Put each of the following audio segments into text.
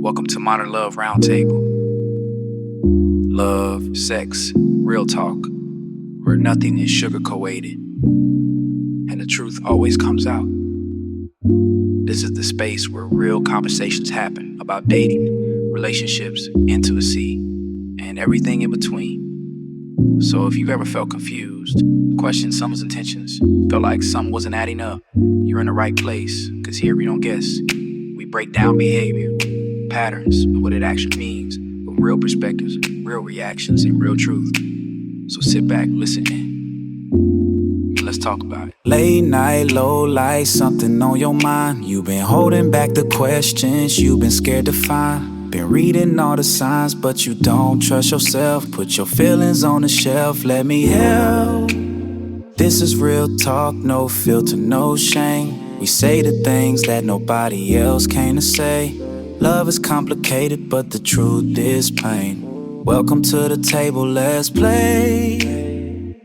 Welcome to Modern Love Roundtable. Love, sex, real talk, where nothing is sugar-coated and the truth always comes out. This is the space where real conversations happen about dating, relationships, intimacy, and everything in between. So if you've ever felt confused, questioned someone's intentions, felt like something wasn't adding up, you're in the right place, because here we don't guess. We break down behavior, patterns, and what it actually means, with real perspectives, real reactions, and real truth. So sit back, listen in, and let's talk about it. Late night, low light, something on your mind. You've been holding back the questions you've been scared to find. Been reading all the signs, but you don't trust yourself. Put your feelings on the shelf, let me help. This is real talk, no filter, no shame. We say the things that nobody else came to say. Love is complicated, but the truth is plain. Welcome to the table, let's play.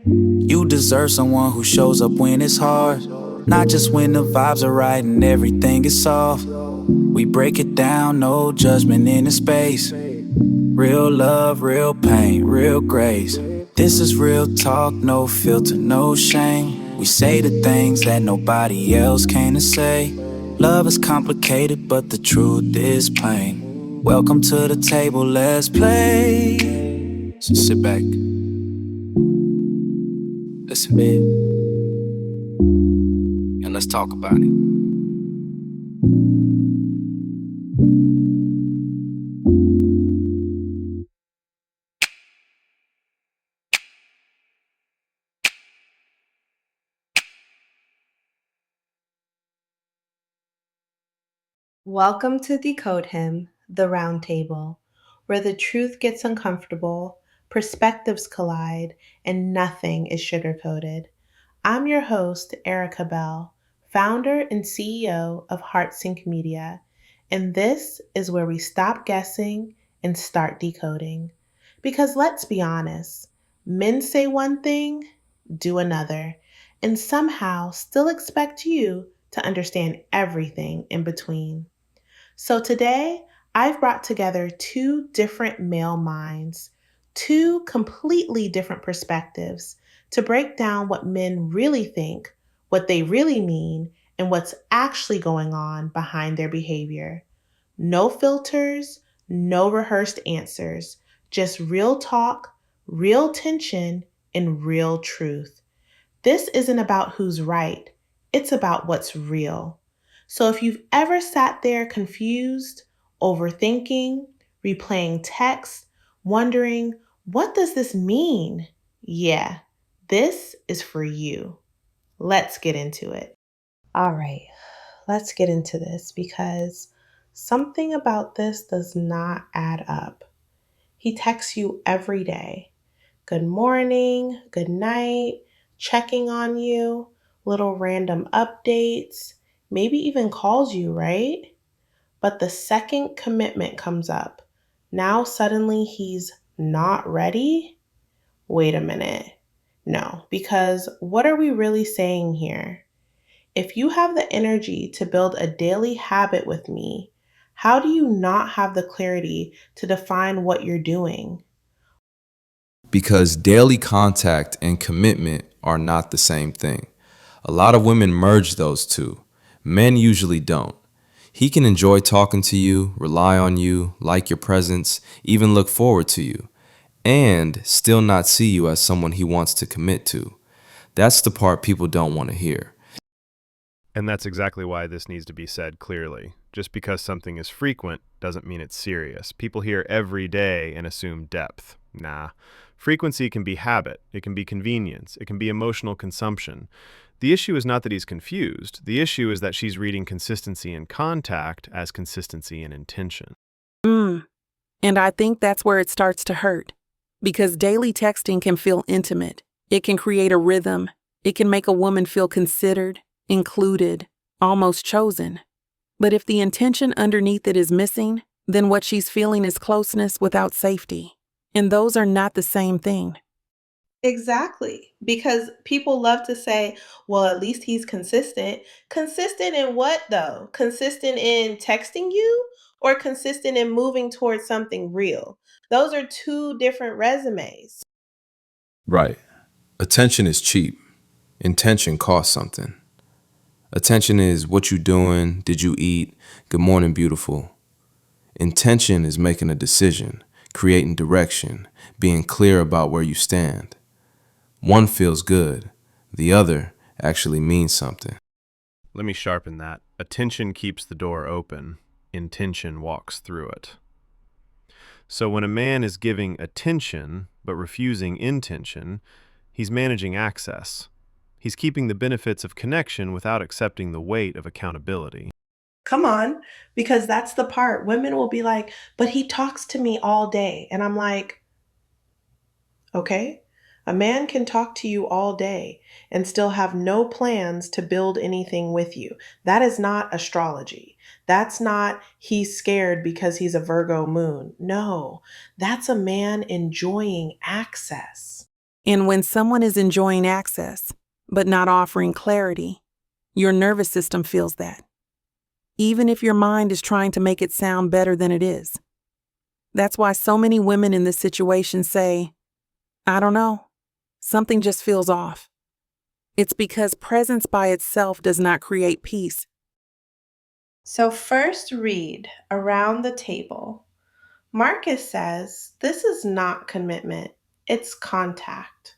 You deserve someone who shows up when it's hard, not just when the vibes are right and everything is soft. We break it down, no judgment in the space. Real love, real pain, real grace. This is real talk, no filter, no shame. We say the things that nobody else came to say. Love is complicated, but the truth is plain. Welcome to the table, let's play. So sit back, listen in, and let's talk about it. Welcome to Decode Him, the Roundtable, where the truth gets uncomfortable, perspectives collide, and nothing is sugar-coated. I'm your host, Erica Bell, founder and CEO of HeartSync Media, and this is where we stop guessing and start decoding. Because let's be honest, men say one thing, do another, and somehow still expect you to understand everything in between. So today, I've brought together two different male minds, two completely different perspectives to break down what men really think, what they really mean, and what's actually going on behind their behavior. No filters, no rehearsed answers, just real talk, real tension, and real truth. This isn't about who's right, it's about what's real. So if you've ever sat there confused, overthinking, replaying texts, wondering, what does this mean? Yeah, this is for you. Let's get into it. All right, let's get into this because something about this does not add up. He texts you every day. Good morning, good night, checking on you, little random updates, maybe even calls you, right? But the second commitment comes up. Now suddenly he's not ready? Wait a minute. No, because what are we really saying here? If you have the energy to build a daily habit with me, how do you not have the clarity to define what you're doing? Because daily contact and commitment are not the same thing. A lot of women merge those two. Men usually don't. He can enjoy talking to you, rely on you, like your presence, even look forward to you, and still not see you as someone he wants to commit to. That's the part people don't want to hear. And that's exactly why this needs to be said clearly. Just because something is frequent doesn't mean it's serious. People hear every day and assume depth. Nah. Frequency can be habit, it can be convenience, it can be emotional consumption. The issue is not that he's confused. The issue is that she's reading consistency in contact as consistency in intention. And I think that's where it starts to hurt. Because daily texting can feel intimate. It can create a rhythm. It can make a woman feel considered, included, almost chosen. But if the intention underneath it is missing, then what she's feeling is closeness without safety. And those are not the same thing. Exactly. Because people love to say, well, at least he's consistent. Consistent in what, though? Consistent in texting you or consistent in moving towards something real? Those are two different resumes. Right. Attention is cheap. Intention costs something. Attention is what you doing, did you eat, good morning, beautiful. Intention is making a decision, creating direction, being clear about where you stand. One feels good, the other actually means something. Let me sharpen that. Attention keeps the door open. Intention walks through it. So when a man is giving attention but refusing intention, he's managing access. He's keeping the benefits of connection without accepting the weight of accountability. Come on, because that's the part. Women will be like, but he talks to me all day. And I'm like, okay. A man can talk to you all day and still have no plans to build anything with you. That is not astrology. That's not he's scared because he's a Virgo moon. No, that's a man enjoying access. And when someone is enjoying access, but not offering clarity, your nervous system feels that, even if your mind is trying to make it sound better than it is. That's why so many women in this situation say, I don't know, something just feels off. It's because presence by itself does not create peace. So, first read around the table. Marcus says this is not commitment, it's contact.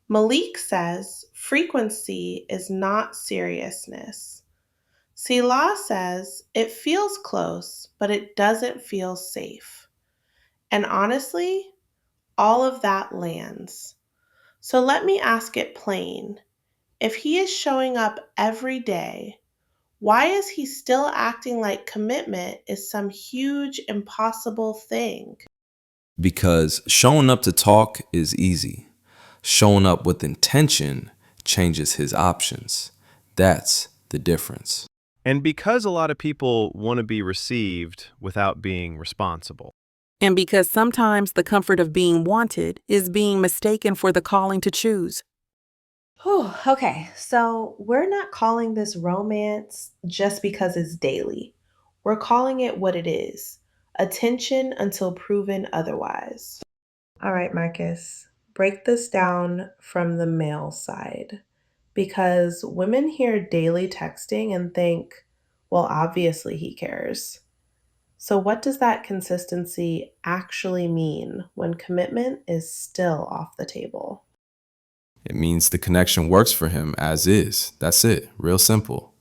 Malik says frequency is not seriousness. Selah says it feels close, but it doesn't feel safe. And honestly, all of that lands. So let me ask it plain. If he is showing up every day, why is he still acting like commitment is some huge, impossible thing? Because showing up to talk is easy. Showing up with intention changes his options. That's the difference. And because a lot of people want to be received without being responsible. And because sometimes the comfort of being wanted is being mistaken for the calling to choose. Whew, okay, so we're not calling this romance just because it's daily. We're calling it what it is, attention until proven otherwise. All right, Marcus, break this down from the male side because women hear daily texting and think, well, obviously he cares. So, what does that consistency actually mean when commitment is still off the table? It means the connection works for him as is. That's it. Real simple.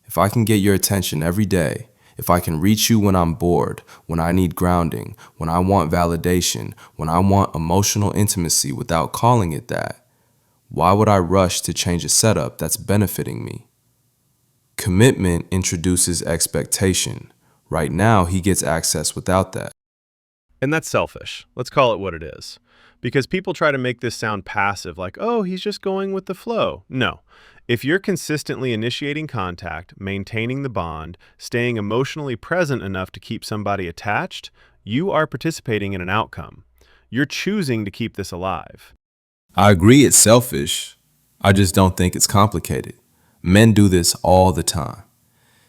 If I can get your attention every day, if I can reach you when I'm bored, when I need grounding, when I want validation, when I want emotional intimacy without calling it that, why would I rush to change a setup that's benefiting me? Commitment introduces expectation. Right now, he gets access without that. And that's selfish. Let's call it what it is. Because people try to make this sound passive, like, oh, he's just going with the flow. No. If you're consistently initiating contact, maintaining the bond, staying emotionally present enough to keep somebody attached, you are participating in an outcome. You're choosing to keep this alive. I agree it's selfish. I just don't think it's complicated. Men do this all the time.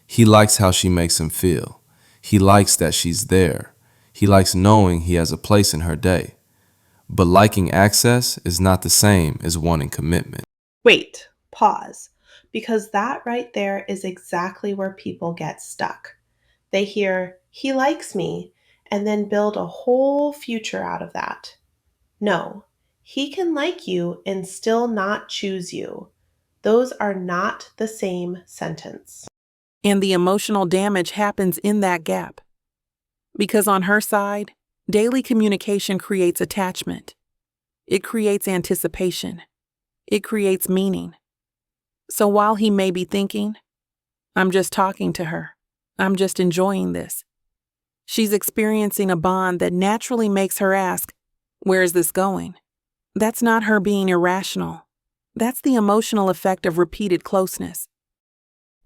He likes how she makes him feel. He likes that she's there. He likes knowing he has a place in her day. But liking access is not the same as wanting commitment. Wait, pause, because that right there is exactly where people get stuck. They hear, he likes me, and then build a whole future out of that. No, he can like you and still not choose you. Those are not the same sentence. And the emotional damage happens in that gap. Because on her side, daily communication creates attachment. It creates anticipation. It creates meaning. So while he may be thinking, I'm just talking to her, I'm just enjoying this, she's experiencing a bond that naturally makes her ask, where is this going? That's not her being irrational. That's the emotional effect of repeated closeness.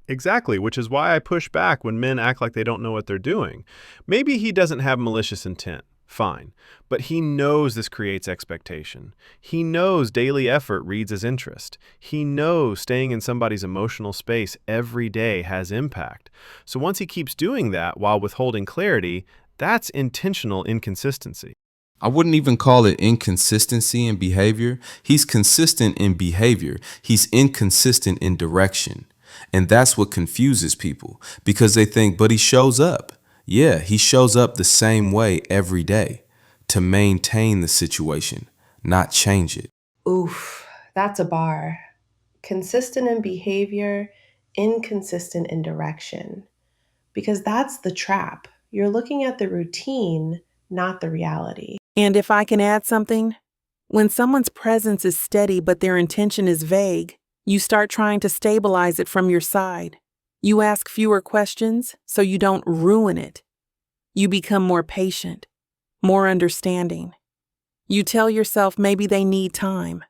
Exactly, which is why I push back when men act like they don't know what they're doing. Maybe he doesn't have malicious intent. Fine. But he knows this creates expectation. He knows daily effort reads as interest. He knows staying in somebody's emotional space every day has impact. So once he keeps doing that while withholding clarity, that's intentional inconsistency. I wouldn't even call it inconsistency in behavior. He's consistent in behavior. He's inconsistent in direction. And that's what confuses people because they think, but he shows up. Yeah, he shows up the same way every day to maintain the situation, not change it. Oof, that's a bar. Consistent in behavior, inconsistent in direction. Because that's the trap. You're looking at the routine, not the reality. And if I can add something, when someone's presence is steady but their intention is vague, you start trying to stabilize it from your side. You ask fewer questions so you don't ruin it. You become more patient, more understanding. You tell yourself maybe they need time.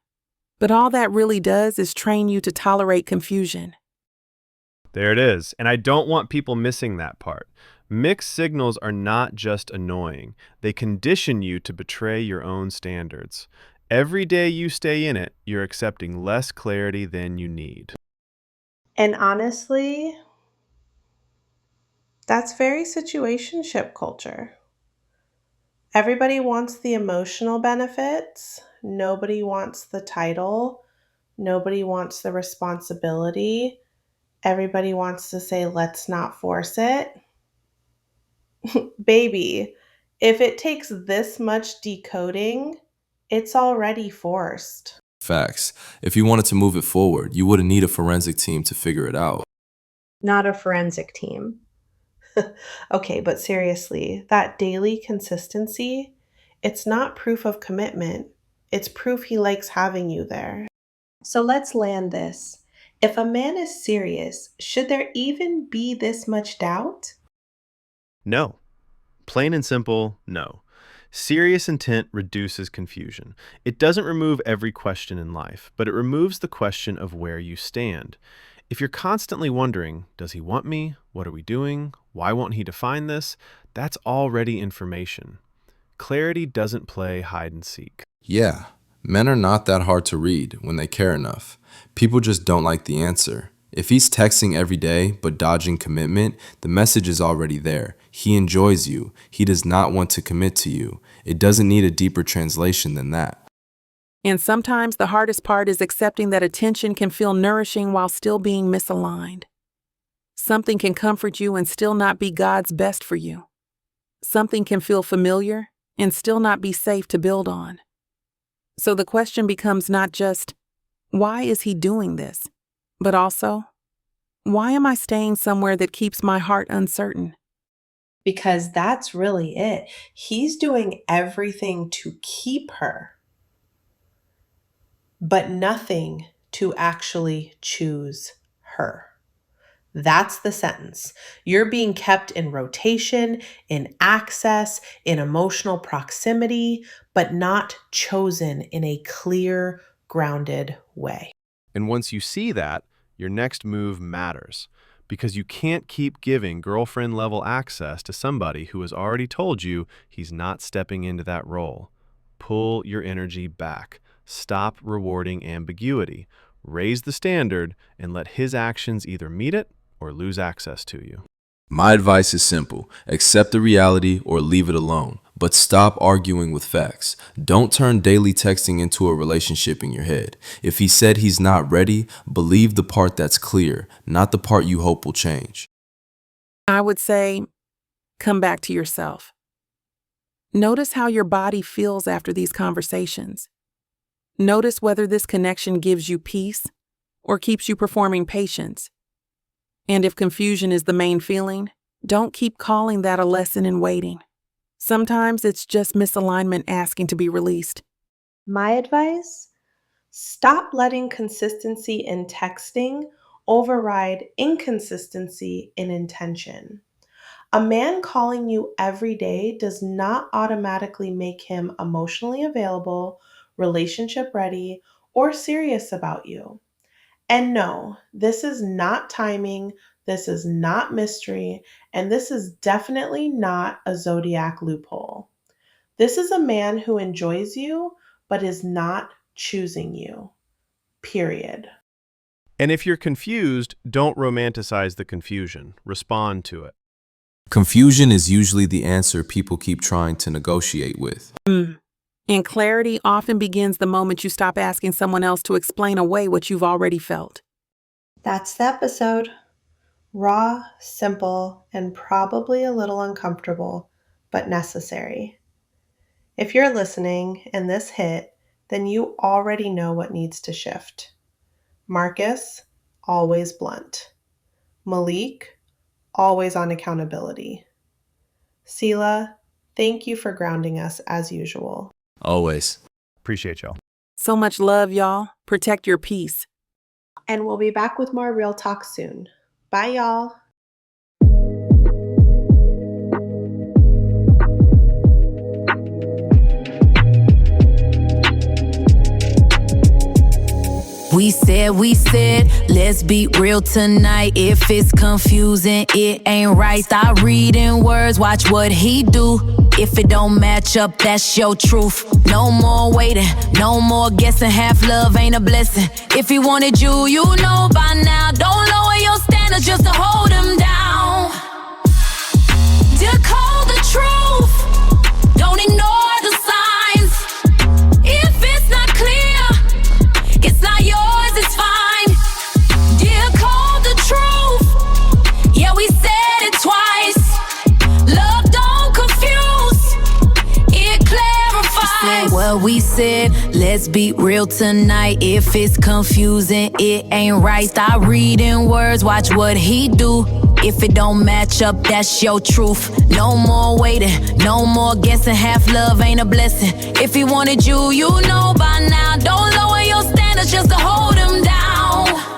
But all that really does is train you to tolerate confusion. There it is. And I don't want people missing that part. Mixed signals are not just annoying. They condition you to betray your own standards. Every day you stay in it, you're accepting less clarity than you need. And honestly, that's very situationship culture. Everybody wants the emotional benefits. Nobody wants the title. Nobody wants the responsibility. Everybody wants to say, let's not force it. Baby, if it takes this much decoding, it's already forced. Facts. If you wanted to move it forward, you wouldn't need a forensic team to figure it out. Not a forensic team. Okay, but seriously, that daily consistency, it's not proof of commitment. It's proof he likes having you there. So let's land this. If a man is serious, should there even be this much doubt? No. Plain and simple, no. Serious intent reduces confusion. It doesn't remove every question in life, but it removes the question of where you stand. If you're constantly wondering, does he want me? What are we doing? Why won't he define this? That's already information. Clarity doesn't play hide and seek. Yeah, men are not that hard to read when they care enough. People just don't like the answer. If he's texting every day but dodging commitment, the message is already there. He enjoys you. He does not want to commit to you. It doesn't need a deeper translation than that. And sometimes the hardest part is accepting that attention can feel nourishing while still being misaligned. Something can comfort you and still not be God's best for you. Something can feel familiar and still not be safe to build on. So the question becomes not just, why is he doing this? But also, why am I staying somewhere that keeps my heart uncertain? Because that's really it. He's doing everything to keep her, but nothing to actually choose her. That's the sentence. You're being kept in rotation, in access, in emotional proximity, but not chosen in a clear, grounded way. And once you see that, your next move matters. Because you can't keep giving girlfriend-level access to somebody who has already told you he's not stepping into that role. Pull your energy back. Stop rewarding ambiguity. Raise the standard and let his actions either meet it or lose access to you. My advice is simple. Accept the reality or leave it alone. But stop arguing with facts. Don't turn daily texting into a relationship in your head. If he said he's not ready, believe the part that's clear, not the part you hope will change. I would say, come back to yourself. Notice how your body feels after these conversations. Notice whether this connection gives you peace or keeps you performing patience. And if confusion is the main feeling, don't keep calling that a lesson in waiting. Sometimes it's just misalignment asking to be released. My advice? Stop letting consistency in texting override inconsistency in intention. A man calling you every day does not automatically make him emotionally available, relationship ready, or serious about you. And no, this is not timing, this is not mystery, and this is definitely not a zodiac loophole. This is a man who enjoys you, but is not choosing you. Period. And if you're confused, don't romanticize the confusion. Respond to it. Confusion is usually the answer people keep trying to negotiate with. And clarity often begins the moment you stop asking someone else to explain away what you've already felt. That's the episode. Raw, simple, and probably a little uncomfortable, but necessary. If you're listening and this hit, then you already know what needs to shift. Marcus, always blunt. Malik, always on accountability. Selah, thank you for grounding us as usual. Always. Appreciate y'all. So much love, y'all. Protect your peace. And we'll be back with more Real Talk soon. Bye, y'all. We said, let's be real tonight. If it's confusing, it ain't right. Stop reading words, watch what he do. If it don't match up, that's your truth. No more waiting, no more guessing. Half love ain't a blessing. If he wanted you, you know by now. Don't lower your standards just to hold him down. Decode the truth, don't ignore the signs. If it's not clear, it's not yours, it's fine. Decode the truth, yeah, we said it twice. Love don't confuse, it clarifies. What we said, let's be real tonight. If it's confusing, it ain't right. Stop reading words, watch what he do. If it don't match up, that's your truth. No more waiting, no more guessing. Half love ain't a blessing. If he wanted you, you know by now. Don't lower your standards just to hold him down.